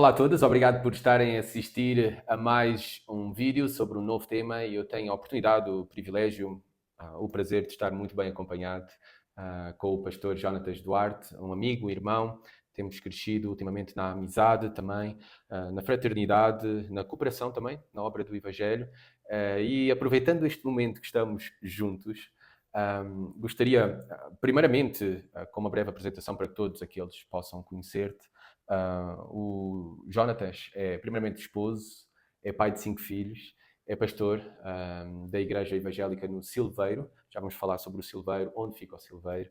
Olá a todos, obrigado por estarem a assistir a mais um vídeo sobre um novo tema e eu tenho a oportunidade, o privilégio, o prazer de estar muito bem acompanhado com o pastor Jonatas Duarte, um amigo, um irmão. Temos crescido ultimamente na amizade também, na fraternidade, na cooperação também, na obra do Evangelho. E aproveitando este momento que estamos juntos, gostaria, primeiramente, com uma breve apresentação para que todos aqueles possam conhecer-te. O Jonatas é, primeiramente, esposo, é pai de 5 filhos, é pastor da Igreja Evangélica no Silveiro. Já vamos falar sobre o Silveiro, onde fica o Silveiro.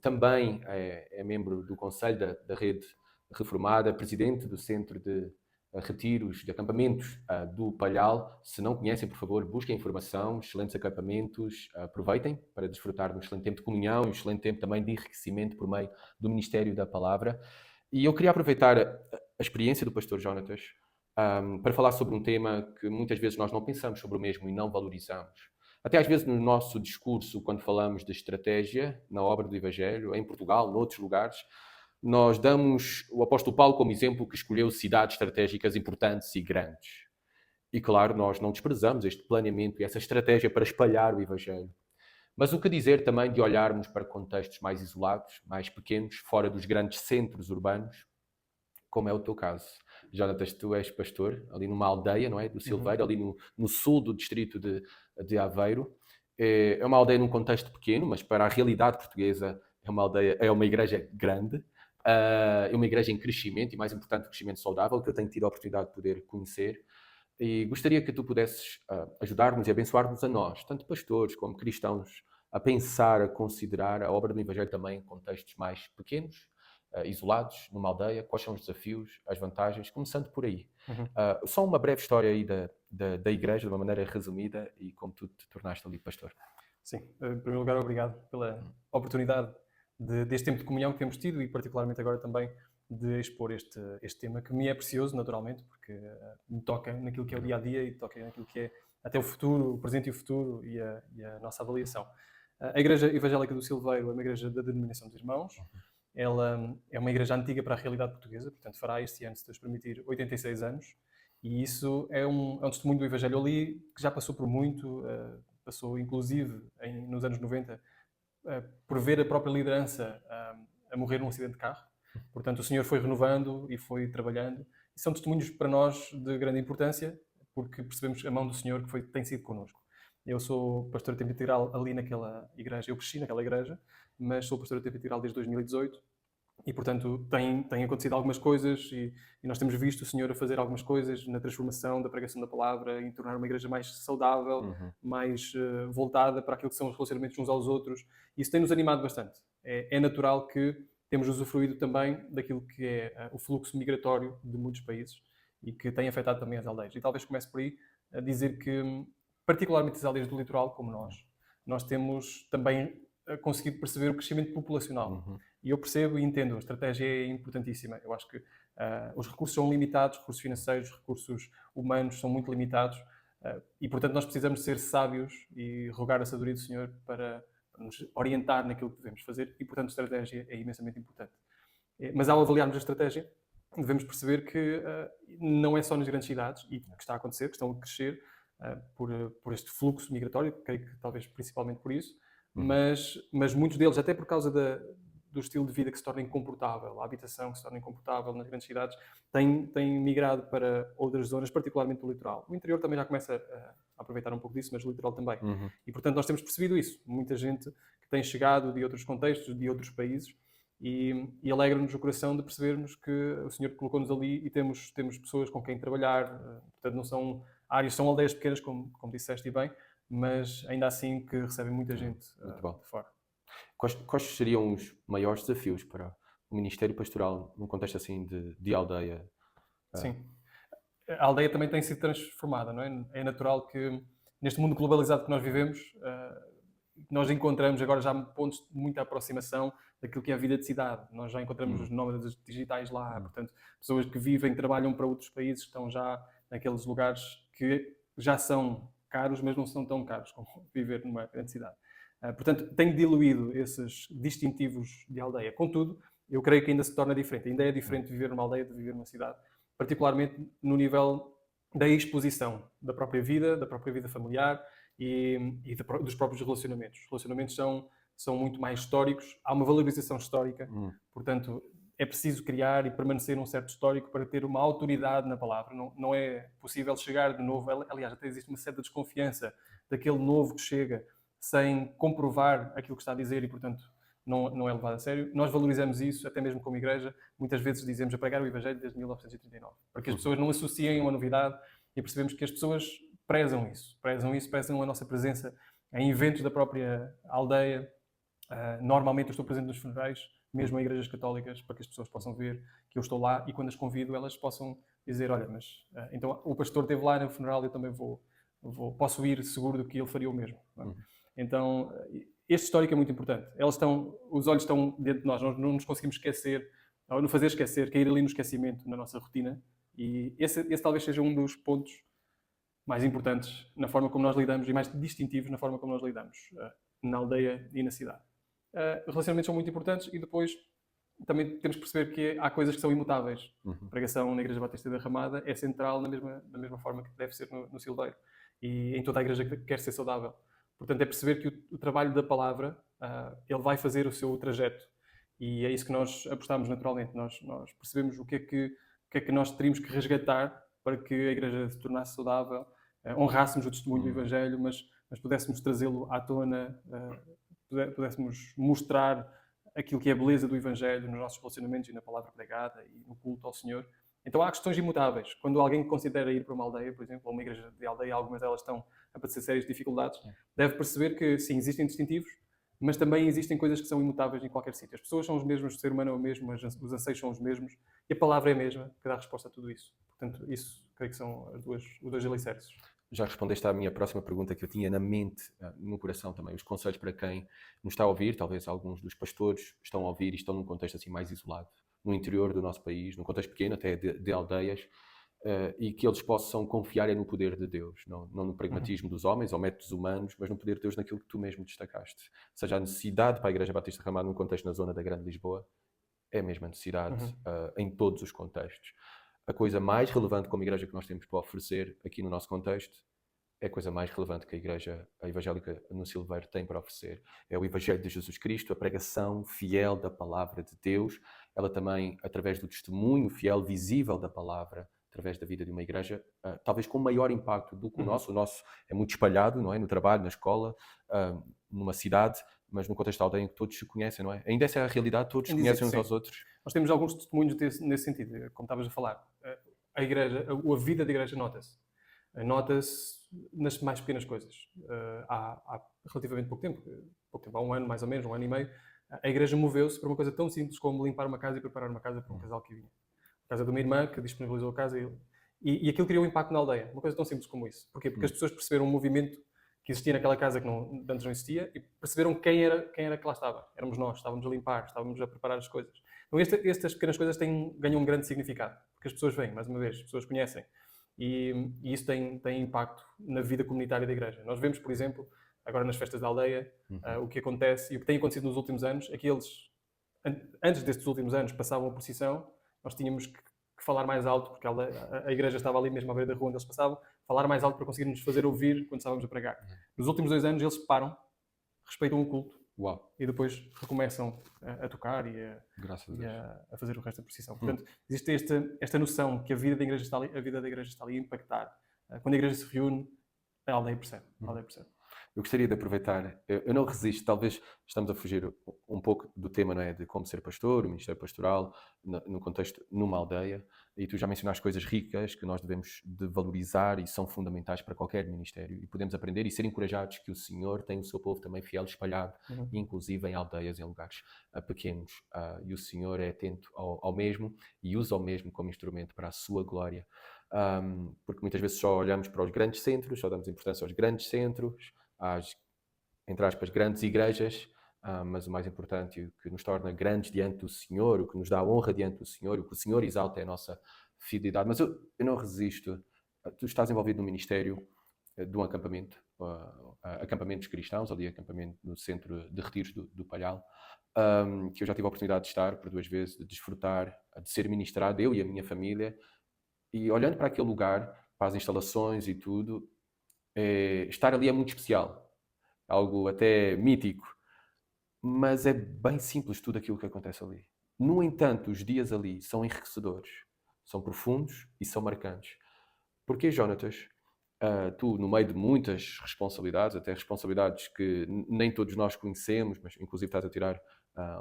Também é membro do Conselho da Rede Reformada, presidente do Centro de Retiros, de acampamentos do Palhal. Se não conhecem, por favor, busquem informação, excelentes acampamentos, aproveitem para desfrutar de um excelente tempo de comunhão e um excelente tempo também de enriquecimento por meio do Ministério da Palavra. E eu queria aproveitar a experiência do pastor Jonatas para falar sobre um tema que muitas vezes nós não pensamos sobre o mesmo e não valorizamos. Até às vezes no nosso discurso, quando falamos de estratégia na obra do Evangelho, em Portugal, noutros lugares, nós damos o apóstolo Paulo como exemplo que escolheu cidades estratégicas importantes e grandes. E claro, nós não desprezamos este planeamento e essa estratégia para espalhar o Evangelho. Mas o que dizer também de olharmos para contextos mais isolados, mais pequenos, fora dos grandes centros urbanos, como é o teu caso. Jonatas, tu és pastor ali numa aldeia, não é? Do Silveiro, ali no sul do distrito de Aveiro. É uma aldeia num contexto pequeno, mas para a realidade portuguesa é uma aldeia, é uma igreja grande, é uma igreja em crescimento e, mais importante, crescimento saudável, que eu tenho tido a oportunidade de poder conhecer. E gostaria que tu pudesses ajudar-nos e abençoar-nos a nós, tanto pastores como cristãos, a pensar, a considerar a obra do Evangelho também em contextos mais pequenos, isolados, numa aldeia. Quais são os desafios, as vantagens, começando por aí. Uhum. Só uma breve história aí da igreja, de uma maneira resumida, e como tu te tornaste ali pastor. Sim, em primeiro lugar, obrigado pela oportunidade deste tempo de comunhão que temos tido e, particularmente, agora também de expor este tema que me é precioso, naturalmente, porque me toca naquilo que é o dia a dia e toca naquilo que é até o futuro, o presente e o futuro e a nossa avaliação. A Igreja Evangélica do Silveiro é uma igreja da denominação dos Irmãos. Ela é uma igreja antiga para a realidade portuguesa, portanto, fará este ano, se Deus permitir, 86 anos. E isso é um testemunho do Evangelho ali que já passou por muito. Passou inclusive nos anos 90 por ver a própria liderança a morrer num acidente de carro. Portanto, o Senhor foi renovando e foi trabalhando. E são testemunhos para nós de grande importância, porque percebemos a mão do Senhor que tem sido connosco. Eu sou pastor a tempo integral ali naquela igreja, eu cresci naquela igreja, mas sou pastor a tempo integral desde 2018 e, portanto, tem acontecido algumas coisas e nós temos visto o Senhor a fazer algumas coisas na transformação da pregação da palavra, em tornar uma igreja mais saudável, Uhum. mais voltada para aquilo que são os relacionamentos uns aos outros. Isso tem-nos animado bastante. É natural que temos usufruído também daquilo que é o fluxo migratório de muitos países e que tem afetado também as aldeias. E talvez comece por aí a dizer que, particularmente as aldeias do litoral, como nós temos também conseguido perceber o crescimento populacional. Uhum. E eu percebo e entendo, a estratégia é importantíssima. Eu acho que os recursos são limitados, recursos financeiros, recursos humanos são muito limitados e, portanto, nós precisamos ser sábios e rogar a sabedoria do Senhor para nos orientar naquilo que devemos fazer e, portanto, a estratégia é imensamente importante. Mas ao avaliarmos a estratégia, devemos perceber que não é só nas grandes cidades e que está a acontecer, que estão a crescer por este fluxo migratório, creio que talvez principalmente por isso, Uhum. mas muitos deles, até por causa do estilo de vida que se torna incomportável, a habitação que se torna incomportável nas grandes cidades, têm migrado para outras zonas, particularmente do litoral. O interior também já começa a aproveitar um pouco disso, mas o litoral também. Uhum. E, portanto, nós temos percebido isso. Muita gente que tem chegado de outros contextos, de outros países, e alegra-nos o coração de percebermos que o Senhor colocou-nos ali e temos pessoas com quem trabalhar. Portanto, não são áreas, são aldeias pequenas, como disseste bem, mas ainda assim que recebem muita gente Muito bom. de fora. Quais seriam os maiores desafios para o Ministério Pastoral num contexto assim de aldeia? Ah, Sim. A aldeia também tem sido transformada, não é? É natural que neste mundo globalizado que nós vivemos, nós encontramos agora já pontos de muita aproximação daquilo que é a vida de cidade. Nós já encontramos os hum, nómadas digitais lá, hum, portanto, pessoas que vivem, trabalham para outros países, que estão já naqueles lugares que já são caros, mas não são tão caros como viver numa grande cidade. Portanto, tem diluído esses distintivos de aldeia. Contudo, eu creio que ainda se torna diferente. Ainda é diferente viver numa aldeia de viver numa cidade, particularmente no nível da exposição da própria vida familiar dos próprios relacionamentos. Os relacionamentos são muito mais históricos, há uma valorização histórica, portanto, é preciso criar e permanecer num certo histórico para ter uma autoridade na palavra. Não é possível chegar de novo, aliás, até existe uma certa desconfiança daquele novo que chega sem comprovar aquilo que está a dizer e, portanto, não é levado a sério. Nós valorizamos isso, até mesmo como igreja. Muitas vezes dizemos a pregar o Evangelho desde 1939, para que as pessoas não associem uma novidade e percebemos que as pessoas prezam isso, prezam a nossa presença em eventos da própria aldeia. Normalmente eu estou presente nos funerais, mesmo em igrejas católicas, para que as pessoas possam ver que eu estou lá e quando as convido elas possam dizer, olha, mas então o pastor esteve lá no funeral, eu também posso ir seguro de que ele faria o mesmo. Então, este histórico é muito importante. Os olhos estão dentro de nós, não nos conseguimos esquecer, ou nos fazer esquecer, cair ali no esquecimento na nossa rotina. E esse talvez seja um dos pontos mais importantes na forma como nós lidamos e mais distintivos na forma como nós lidamos na aldeia e na cidade. Relacionamentos são muito importantes e depois também temos que perceber que há coisas que são imutáveis. A pregação na Igreja Batista da Ramada é central da mesma forma que deve ser no Silveiro e em toda a igreja que quer ser saudável. Portanto, é perceber que o trabalho da palavra, ele vai fazer o seu trajeto. E é isso que nós apostamos naturalmente. Nós percebemos o que é que nós teríamos que resgatar para que a igreja se tornasse saudável, honrássemos o testemunho do Evangelho, mas pudéssemos trazê-lo à tona, pudéssemos mostrar aquilo que é a beleza do Evangelho nos nossos relacionamentos e na palavra pregada e no culto ao Senhor. Então há questões imutáveis. Quando alguém considera ir para uma aldeia, por exemplo, ou uma igreja de aldeia, algumas delas estão a padecer sérias dificuldades, deve perceber que, sim, existem distintivos, mas também existem coisas que são imutáveis em qualquer sítio. As pessoas são as mesmas, o ser humano é o mesmo, os anseios são os mesmos, e a palavra é a mesma, que dá resposta a tudo isso. Portanto, isso creio que são os dois alicerces. Já respondeste à minha próxima pergunta que eu tinha na mente, no coração também. Os conselhos para quem nos está a ouvir, talvez alguns dos pastores estão a ouvir e estão num contexto assim mais isolado, no interior do nosso país, num contexto pequeno, até de aldeias, e que eles possam confiar no poder de Deus, não no pragmatismo dos homens ou métodos humanos, mas no poder de Deus naquilo que tu mesmo destacaste. Ou seja, a necessidade para a Igreja Batista Ramada num contexto na zona da Grande Lisboa é a mesma necessidade em todos os contextos. A coisa mais relevante como igreja que nós temos para oferecer aqui no nosso contexto é a coisa mais relevante que a Igreja Evangélica no Silveiro tem para oferecer. É o Evangelho de Jesus Cristo, a pregação fiel da Palavra de Deus. Ela também, através do testemunho fiel, visível da Palavra, através da vida de uma igreja, talvez com maior impacto do que o nosso. O nosso é muito espalhado, não é? No trabalho, na escola, numa cidade, mas no contexto da aldeia em que todos se conhecem, não é? Ainda essa é a realidade, todos conhecem uns aos outros. Nós temos alguns testemunhos nesse sentido, como estavas a falar. A vida da igreja nota-se. Nota-se nas mais pequenas coisas. Há relativamente pouco tempo, há um ano mais ou menos, um ano e meio, a igreja moveu-se para uma coisa tão simples como limpar uma casa e preparar uma casa para um casal que vinha. A casa de uma irmã que disponibilizou a casa e aquilo criou um impacto na aldeia. Uma coisa tão simples como isso. Porquê? Porque as pessoas perceberam um movimento que existia naquela casa que antes não existia e perceberam quem era que lá estava. Éramos nós, estávamos a limpar, estávamos a preparar as coisas. Então estas pequenas coisas ganham um grande significado, porque as pessoas vêm, mais uma vez, as pessoas conhecem. E isso tem impacto na vida comunitária da igreja. Nós vemos, por exemplo, agora nas festas da aldeia, o que acontece e o que tem acontecido nos últimos anos, é que eles, antes destes últimos anos, passavam a procissão, nós tínhamos que falar mais alto, porque a igreja estava ali mesmo à beira da rua onde eles passavam, falar mais alto para conseguirmos fazer ouvir quando estávamos a pregar. Nos últimos 2 anos eles param, respeitam o culto, e depois recomeçam a tocar e a fazer o resto da procissão. Portanto, existe esta noção que a vida da igreja está ali a impactar. Quando a igreja se reúne, a aldeia percebe. Eu gostaria de aproveitar, eu não resisto, talvez estamos a fugir um pouco do tema, não é? De como ser pastor, o ministério pastoral, no contexto numa aldeia, e tu já mencionaste coisas ricas que nós devemos de valorizar e são fundamentais para qualquer ministério, e podemos aprender e ser encorajados que o Senhor tem o seu povo também fiel espalhado, inclusive em aldeias, em lugares pequenos, e o Senhor é atento ao mesmo e usa o mesmo como instrumento para a sua glória. Porque muitas vezes só olhamos para os grandes centros, só damos importância aos grandes centros, às, entre aspas, grandes igrejas, mas o mais importante, o que nos torna grandes diante do Senhor, o que nos dá honra diante do Senhor, o que o Senhor exalta é a nossa fidelidade. Mas eu não resisto. Tu estás envolvido no ministério de um acampamento, acampamentos cristãos, ali acampamento no centro de retiros do Palhal. que eu já tive a oportunidade de estar por 2 vezes, de desfrutar, de ser ministrado, eu e a minha família, e olhando para aquele lugar, para as instalações e tudo, estar ali é muito especial, algo até mítico, mas é bem simples tudo aquilo que acontece ali. No entanto, os dias ali são enriquecedores, são profundos e são marcantes. Porque, Jonatas, tu, no meio de muitas responsabilidades, até responsabilidades que nem todos nós conhecemos, mas inclusive estás a tirar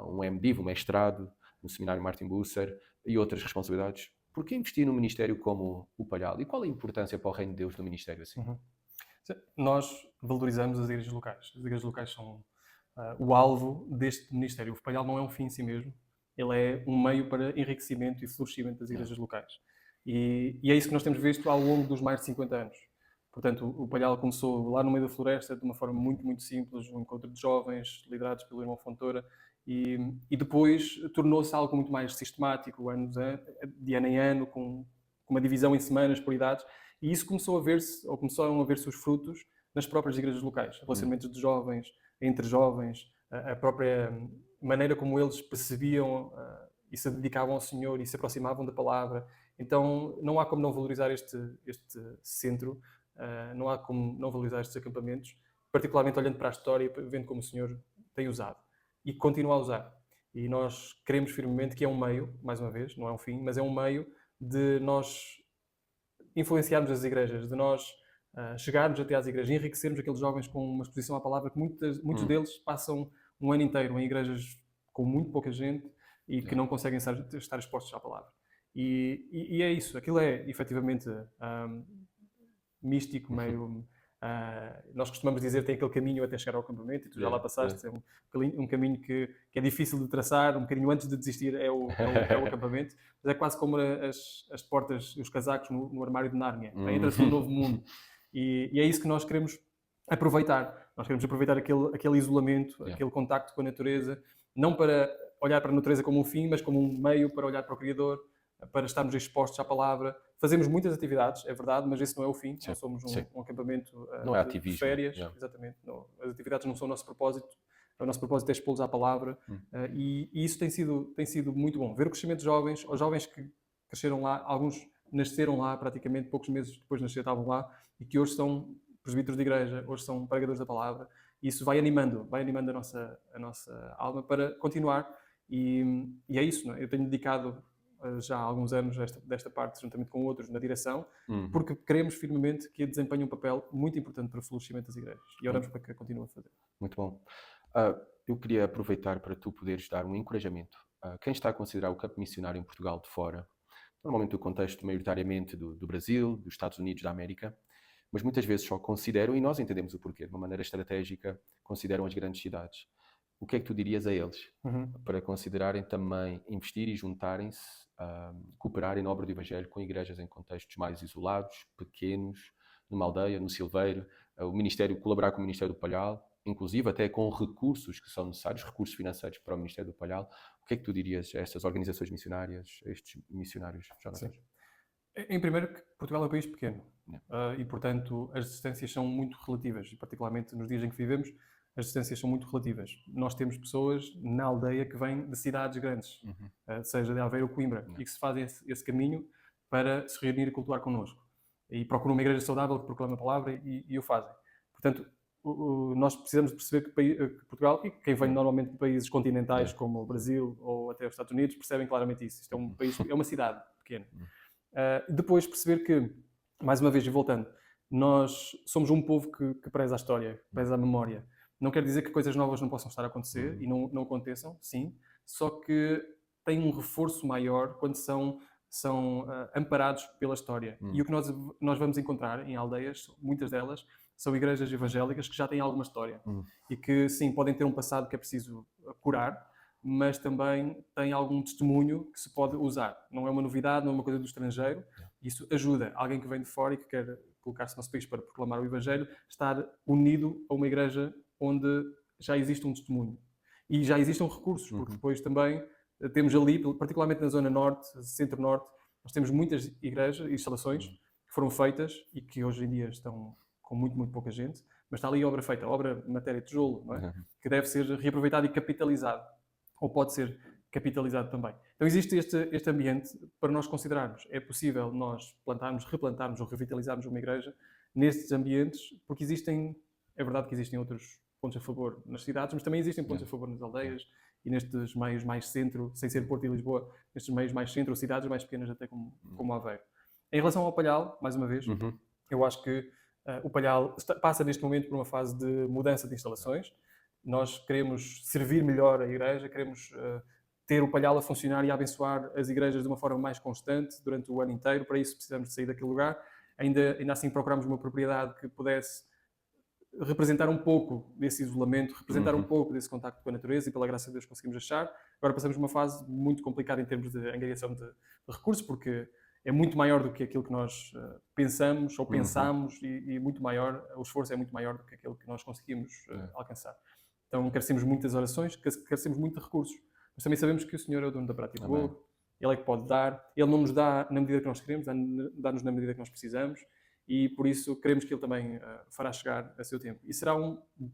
um MDiv, um mestrado, no seminário Martin Busser e outras responsabilidades, por que investir num ministério como o Palhal? E qual a importância para o reino de Deus do ministério assim? Uhum. Nós valorizamos as igrejas locais. As igrejas locais são o alvo deste ministério. O Palhal não é um fim em si mesmo, ele é um meio para enriquecimento e florescimento das igrejas locais. E é isso que nós temos visto ao longo dos mais de 50 anos. Portanto, o Palhal começou lá no meio da floresta de uma forma muito, muito simples, um encontro de jovens liderados pelo irmão Fontoura, e depois tornou-se algo muito mais sistemático, de ano em ano, com uma divisão em semanas, por idades, e isso começou a ver-se, ou começaram a ver-se os frutos nas próprias igrejas locais, relacionamentos de jovens, entre jovens, a própria maneira como eles percebiam e se dedicavam ao Senhor e se aproximavam da palavra. Então, não há como não valorizar este centro, não há como não valorizar estes acampamentos, particularmente olhando para a história e vendo como o Senhor tem usado e continua a usar. E nós queremos firmemente que é um meio, mais uma vez, não é um fim, mas é um meio de nós influenciarmos as igrejas, de nós chegarmos até às igrejas, enriquecermos aqueles jovens com uma exposição à palavra, que muitos deles passam um ano inteiro em igrejas com muito pouca gente e que não conseguem estar expostos à palavra. E é isso, aquilo é efetivamente místico, meio... nós costumamos dizer que tem aquele caminho até chegar ao acampamento, e tu já lá passaste, é um caminho que é difícil de traçar, um bocadinho antes de desistir é o acampamento, mas é quase como as portas, os casacos no armário de Nárnia, entra-se num novo mundo, e é isso que nós queremos aproveitar. Nós queremos aproveitar aquele isolamento, aquele contacto com a natureza, não para olhar para a natureza como um fim, mas como um meio para olhar para o Criador, para estarmos expostos à palavra. Fazemos muitas atividades, é verdade, mas esse não é o fim. Nós somos um acampamento não é ativismo, de férias. Exatamente. Não. As atividades não são o nosso propósito. O nosso propósito é expô-los à palavra. E isso tem sido muito bom. Ver o crescimento de jovens, os jovens que cresceram lá, alguns nasceram lá praticamente, poucos meses depois de nascer estavam lá, e que hoje são presbíteros de igreja, hoje são pregadores da palavra. E isso vai animando a nossa alma para continuar. E é isso, não é? Eu tenho dedicado já há alguns anos desta parte, juntamente com outros, na direção, porque queremos firmemente que desempenhe um papel muito importante para o florescimento das igrejas. E oramos para que continue a fazer. Muito bom. Eu queria aproveitar para tu poderes dar um encorajamento a quem está a considerar o campo missionário em Portugal de fora, normalmente do contexto maioritariamente do Brasil, dos Estados Unidos da América, mas muitas vezes só consideram, e nós entendemos o porquê, de uma maneira estratégica, consideram as grandes cidades. O que é que tu dirias a eles para considerarem também investir e juntarem-se, cooperarem na obra do Evangelho com igrejas em contextos mais isolados, pequenos, numa aldeia, no Silveiro, o Ministério, colaborar com o Ministério do Palhal, inclusive até com recursos que são necessários, recursos financeiros para o Ministério do Palhal. O que é que tu dirias a estas organizações missionárias, a estes missionários, Jonathan? Em primeiro, que Portugal é um país pequeno e, portanto, as distâncias são muito relativas, e particularmente nos dias em que vivemos, as distâncias são muito relativas. Nós temos pessoas na aldeia que vêm de cidades grandes, seja de Aveiro ou Coimbra, e que se fazem esse caminho para se reunir e cultuar connosco. E procuram uma igreja saudável que proclama a palavra e o fazem. Portanto, nós precisamos de perceber que Portugal, e quem vem normalmente de países continentais como o Brasil ou até os Estados Unidos, percebem claramente isso. Isto é um país, é uma cidade pequena. Depois perceber que, mais uma vez e voltando, nós somos um povo que preza a história, que preza a memória. Não quer dizer que coisas novas não possam estar a acontecer e não aconteçam, sim, só que tem um reforço maior quando são amparados pela história. E o que nós vamos encontrar em aldeias, muitas delas, são igrejas evangélicas que já têm alguma história e que, sim, podem ter um passado que é preciso curar, mas também têm algum testemunho que se pode usar. Não é uma novidade, não é uma coisa do estrangeiro. Isso ajuda alguém que vem de fora e que quer colocar-se no nosso país para proclamar o Evangelho, estar unido a uma igreja onde já existe um testemunho. E já existem recursos, porque depois também temos ali, particularmente na zona norte, centro-norte, nós temos muitas igrejas e instalações que foram feitas e que hoje em dia estão com muito, muito pouca gente, mas está ali obra feita, obra de matéria de tijolo, não é? Que deve ser reaproveitada e capitalizada. ou pode ser capitalizado também. Então existe este ambiente para nós considerarmos. É possível nós plantarmos, replantarmos ou revitalizarmos uma igreja nestes ambientes, porque é verdade que existem outros pontos a favor nas cidades, mas também existem pontos a favor nas aldeias e nestes meios mais centro, sem ser Porto e Lisboa, nestes meios mais centro, cidades mais pequenas até como Aveiro. Em relação ao Palhal, mais uma vez, eu acho que o Palhal passa neste momento por uma fase de mudança de instalações. Nós queremos servir melhor a igreja, queremos ter o Palhal a funcionar e a abençoar as igrejas de uma forma mais constante durante o ano inteiro. Para isso precisamos de sair daquele lugar. Ainda assim procuramos uma propriedade que pudesse representar um pouco desse isolamento, representar um pouco desse contacto com a natureza, e pela graça de Deus conseguimos achar. Agora passamos uma fase muito complicada em termos de angariação de recursos, porque é muito maior do que aquilo que nós pensamos ou pensámos, e muito maior, o esforço é muito maior do que aquilo que nós conseguimos alcançar. Então carecemos muitas orações, carecemos muito de recursos, mas também sabemos que o Senhor é o dono da prata e do ouro, Ele é que pode dar, Ele não nos dá na medida que nós queremos, dá-nos na medida que nós precisamos, e por isso queremos que Ele também fará chegar a seu tempo. E será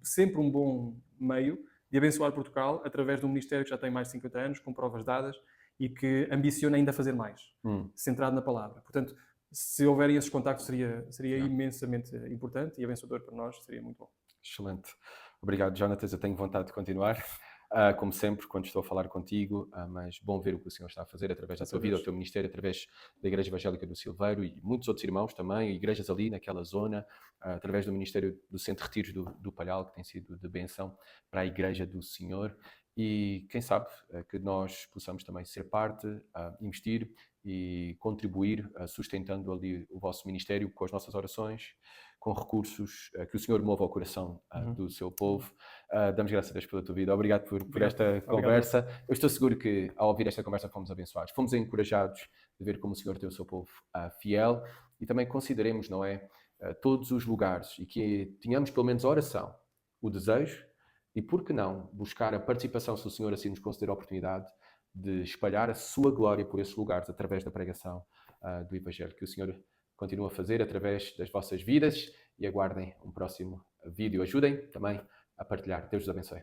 sempre um bom meio de abençoar Portugal através de um ministério que já tem mais de 50 anos, com provas dadas, e que ambiciona ainda fazer mais, centrado na palavra. Portanto, se houverem esses contactos, seria imensamente importante e abençoador para nós, seria muito bom. Excelente. Obrigado, Jonatas. Eu tenho vontade de continuar, como sempre, quando estou a falar contigo, mas bom ver o que o Senhor está a fazer através da tua vida, o teu ministério, através da Igreja Evangélica do Silveiro e muitos outros irmãos também, igrejas ali naquela zona, através do ministério do Centro de Retiros do Palhal, que tem sido de bênção para a Igreja do Senhor. E quem sabe que nós possamos também ser parte, investir e contribuir, sustentando ali o vosso ministério com as nossas orações, com recursos, que o Senhor mova o coração do seu povo. Damos graças a Deus pela tua vida. Obrigado por esta conversa. Eu estou seguro que ao ouvir esta conversa fomos abençoados. Fomos encorajados de ver como o Senhor tem o seu povo fiel, e também consideremos, não é, todos os lugares, e que tenhamos pelo menos a oração, o desejo, e por que não buscar a participação, se o Senhor assim nos conceder a oportunidade, de espalhar a sua glória por esses lugares através da pregação do Evangelho. Que o Senhor continue a fazer através das vossas vidas, e aguardem um próximo vídeo. Ajudem também a partilhar. Deus os abençoe.